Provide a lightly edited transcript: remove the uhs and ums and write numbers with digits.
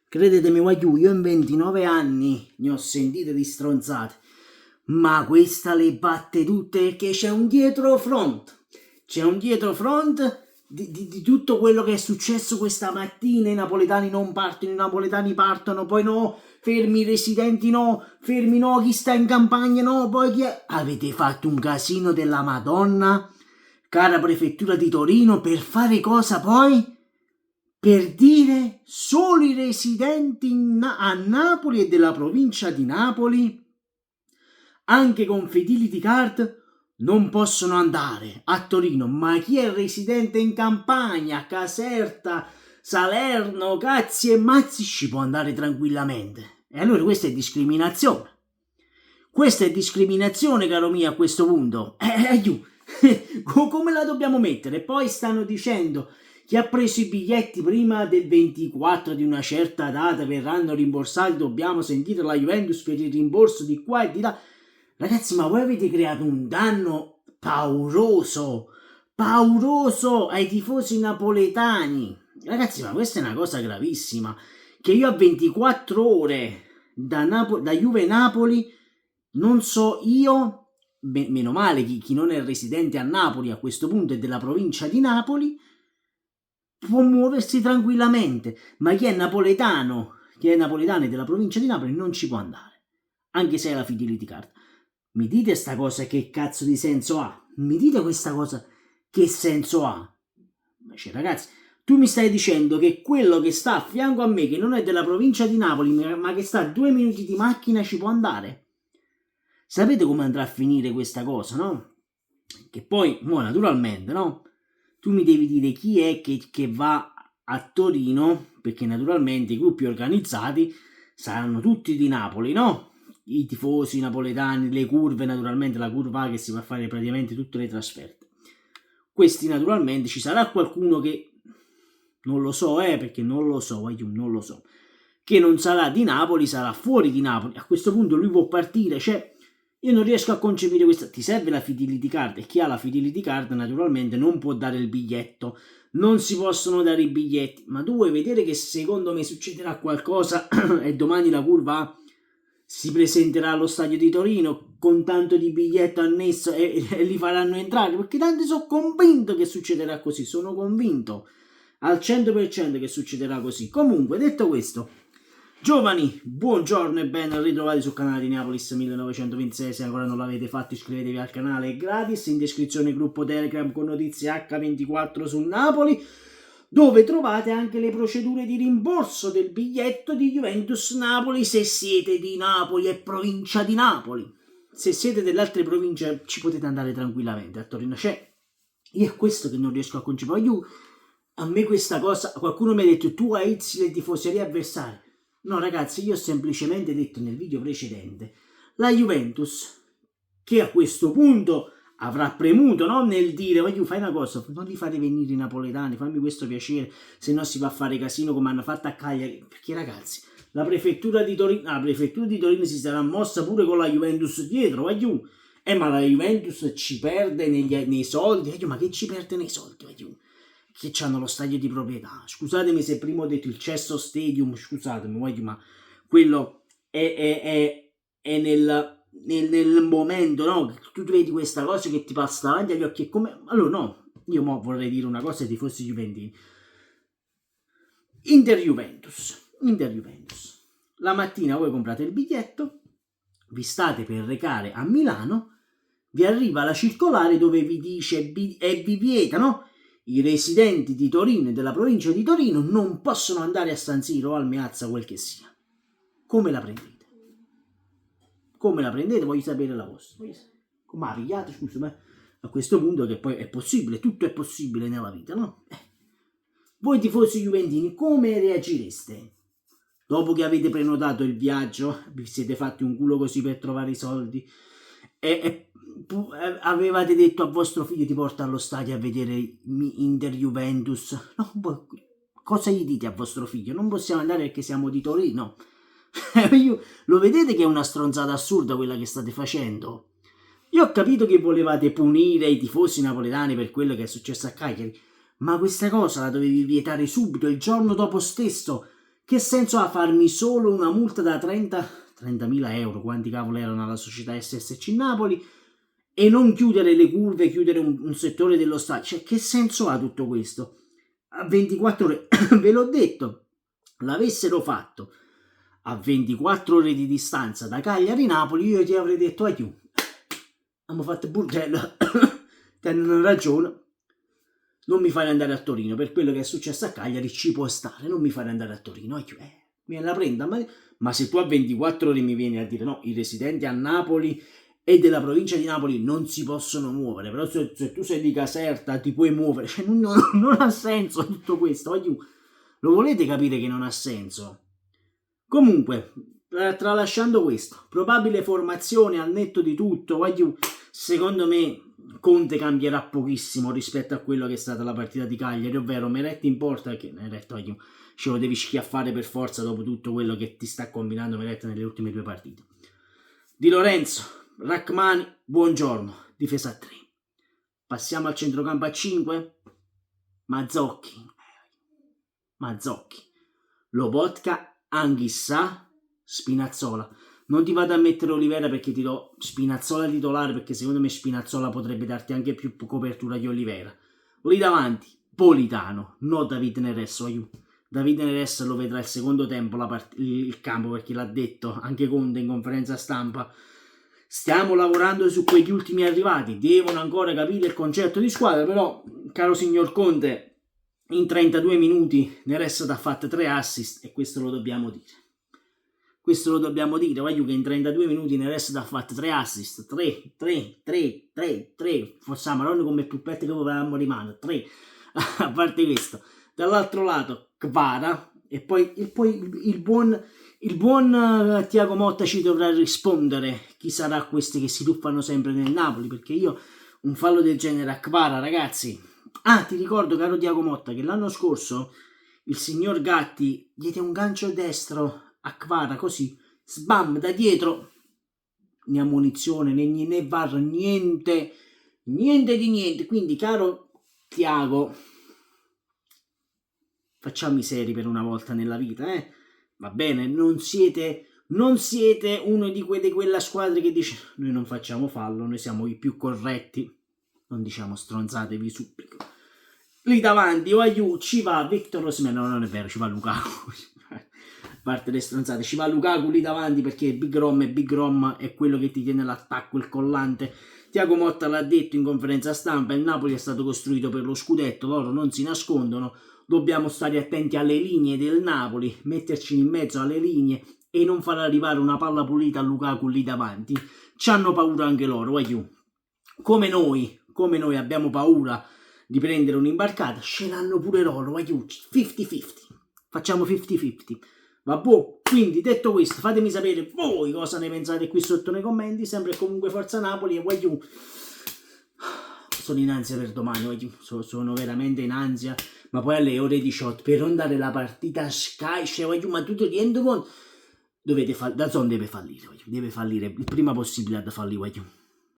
Credetemi, voglio, io in 29 anni ne ho sentite di stronzate, ma questa le batte tutte perché c'è un dietrofront. C'è un dietrofront di tutto quello che è successo questa mattina. I napoletani non partono, i napoletani partono, poi no, fermi i residenti no, fermi no, chi sta in campagna no, poi chi è... Avete fatto un casino della Madonna, cara prefettura di Torino, per fare cosa poi? Per dire solo i residenti a Napoli e della provincia di Napoli, anche con Fidelity Card, non possono andare a Torino, ma chi è residente in Campania, Caserta, Salerno, Cazzi e Mazzi ci può andare tranquillamente. E allora questa è discriminazione. Questa è discriminazione, caro mio, a questo punto. Come la dobbiamo mettere? Poi stanno dicendo chi ha preso i biglietti prima del 24 di una certa data verranno rimborsati, dobbiamo sentire la Juventus per il rimborso di qua e di là. Ragazzi, ma voi avete creato un danno pauroso ai tifosi napoletani. Ragazzi, ma questa è una cosa gravissima, che io a 24 ore da Juve Napoli non so io, meno male chi non è residente a Napoli a questo punto è della provincia di Napoli, può muoversi tranquillamente, ma chi è napoletano e della provincia di Napoli non ci può andare, anche se è la Fidelity Card. Mi dite sta cosa che cazzo di senso ha? Mi dite questa cosa che senso ha? Cioè, ragazzi, tu mi stai dicendo che quello che sta a fianco a me, che non è della provincia di Napoli, ma che sta a 2 minuti di macchina, ci può andare? Sapete come andrà a finire questa cosa, no? Che poi, naturalmente, no? Tu mi devi dire chi è che va a Torino, perché naturalmente i gruppi organizzati saranno tutti di Napoli, no? I tifosi napoletani, le curve, naturalmente la curva A che si va a fare praticamente tutte le trasferte. Questi naturalmente ci sarà qualcuno che non lo so, perché non lo so, che non sarà di Napoli, sarà fuori di Napoli. A questo punto lui può partire, cioè io non riesco a concepire questa. Ti serve la Fidelity Card e chi ha la Fidelity Card naturalmente non può dare il biglietto, non si possono dare i biglietti, ma tu vuoi vedere che secondo me succederà qualcosa e domani la curva A si presenterà allo stadio di Torino con tanto di biglietto annesso e li faranno entrare, perché tanto sono convinto che succederà così, sono convinto al 100% che succederà così. Comunque, detto questo, giovani, buongiorno e ben ritrovati sul canale di Neapolis 1926. Se ancora non l'avete fatto, iscrivetevi al canale, è gratis. In descrizione gruppo Telegram con notizie H24 sul Napoli, dove trovate anche le procedure di rimborso del biglietto di Juventus Napoli se siete di Napoli e provincia di Napoli. Se siete delle altre province ci potete andare tranquillamente a Torino. Io è questo che non riesco a concepire. A me questa cosa, qualcuno mi ha detto tu aizi le tifoserie avversarie. No ragazzi, io ho semplicemente detto nel video precedente, la Juventus, che a questo punto avrà premuto, no? Nel dire, voglio fare una cosa, non li fate venire i napoletani, fammi questo piacere, se no si va a fare casino come hanno fatto a Cagliari, perché ragazzi, la prefettura di Torino si sarà mossa pure con la Juventus dietro, voglio. Ma la Juventus ci perde nei soldi, ma che ci perde nei soldi, voglio? Che hanno lo stadio di proprietà. Scusatemi se prima ho detto il Cesso Stadium, scusatemi, ma quello è nel momento, no? Tu vedi questa cosa che ti passa davanti agli occhi e come... Allora no, io vorrei dire una cosa ai tifosi juventini. Inter-Juventus. La mattina voi comprate il biglietto, vi state per recare a Milano, vi arriva la circolare dove vi dice e vi vieta, no? I residenti di Torino e della provincia di Torino non possono andare a San Siro o al Meazza, quel che sia. Come la prendete? Voglio sapere la vostra. Come la pigliate? Scusa, ma a questo punto che poi è possibile, tutto è possibile nella vita, no? Voi tifosi juventini come reagireste? Dopo che avete prenotato il viaggio, vi siete fatti un culo così per trovare i soldi e avevate detto a vostro figlio di portare allo stadio a vedere Inter-Juventus, no, cosa gli dite a vostro figlio? Non possiamo andare perché siamo di Torino. Lo vedete che è una stronzata assurda quella che state facendo? Io ho capito che volevate punire i tifosi napoletani per quello che è successo a Cagliari, ma questa cosa la dovevi vietare subito, il giorno dopo stesso Che senso ha farmi solo una multa da 30.000 euro, quanti cavolo erano alla società SSC Napoli, e non chiudere le curve, chiudere un settore dello stadio? Cioè, che senso ha tutto questo? A 24 ore, ve l'ho detto, l'avessero fatto a 24 ore di distanza da Cagliari-Napoli, io ti avrei detto aiù, abbiamo fatto burdello, ti hanno ragione, non mi fare andare a Torino, per quello che è successo a Cagliari ci può stare, non mi fare andare a Torino, aiù, mi la prenda, ma se tu a 24 ore mi vieni a dire no, i residenti a Napoli e della provincia di Napoli non si possono muovere, però se tu sei di Caserta ti puoi muovere, cioè non ha senso tutto questo, aiù, lo volete capire che non ha senso? Comunque, tralasciando questo, probabile formazione al netto di tutto, secondo me Conte cambierà pochissimo rispetto a quello che è stata la partita di Cagliari, ovvero Meret in porta, che Meret ce lo devi schiaffare per forza dopo tutto quello che ti sta combinando Meret nelle ultime 2 partite. Di Lorenzo, Rachmani, buongiorno, difesa a 3. Passiamo al centrocampo a 5, Mazzocchi, Lobotka, Anghissà, Spinazzola. Non ti vado a mettere Olivera perché ti do Spinazzola titolare, perché secondo me Spinazzola potrebbe darti anche più copertura di Olivera. Lì davanti, Politano, no David Neres, David Neres lo vedrà il secondo tempo il campo, perché l'ha detto anche Conte in conferenza stampa. Stiamo lavorando su quegli ultimi arrivati, devono ancora capire il concetto di squadra, però, caro signor Conte, in 32 minuti Neres ti ha fatto 3 assist e questo lo dobbiamo dire. Voglio che in 32 minuti Neres ti ha fatto 3 assist, 3, forse Marone come puppette che volevamo rimane, 3, a parte questo. Dall'altro lato Kvara, e poi il buon Thiago Motta ci dovrà rispondere chi sarà questi che si tuffano sempre nel Napoli, perché io un fallo del genere a Kvara, ragazzi. Ti ricordo, caro Thiago Motta, che l'anno scorso il signor Gatti diede un gancio destro a Kvara, così, sbam, da dietro, né ammonizione, né VAR, niente di niente. Quindi, caro Thiago, facciamo i seri per una volta nella vita, va bene? Non siete uno di quella squadra che dice noi non facciamo fallo, noi siamo i più corretti, non diciamo stronzate, vi supplico. Lì davanti ci va Victor Osimhen, no, non è vero, ci va Lukaku, a parte le stronzate, ci va Lukaku lì davanti perché Big Rom è quello che ti tiene l'attacco, il collante. Thiago Motta l'ha detto in conferenza stampa, il Napoli è stato costruito per lo scudetto, loro non si nascondono, dobbiamo stare attenti alle linee del Napoli, metterci in mezzo alle linee e non far arrivare una palla pulita a Lukaku lì davanti. C'hanno paura anche loro, come noi abbiamo paura di prendere un'imbarcata, ce l'hanno pure loro, 50-50, facciamo 50-50, vabbè. Quindi detto questo, fatemi sapere voi cosa ne pensate qui sotto nei commenti, sempre comunque forza Napoli, e sono in ansia per domani, sono veramente in ansia, ma poi alle ore 18 per andare la partita Sky, ma tu ti rendi conto? DAZN deve fallire il prima possibile, da fallire,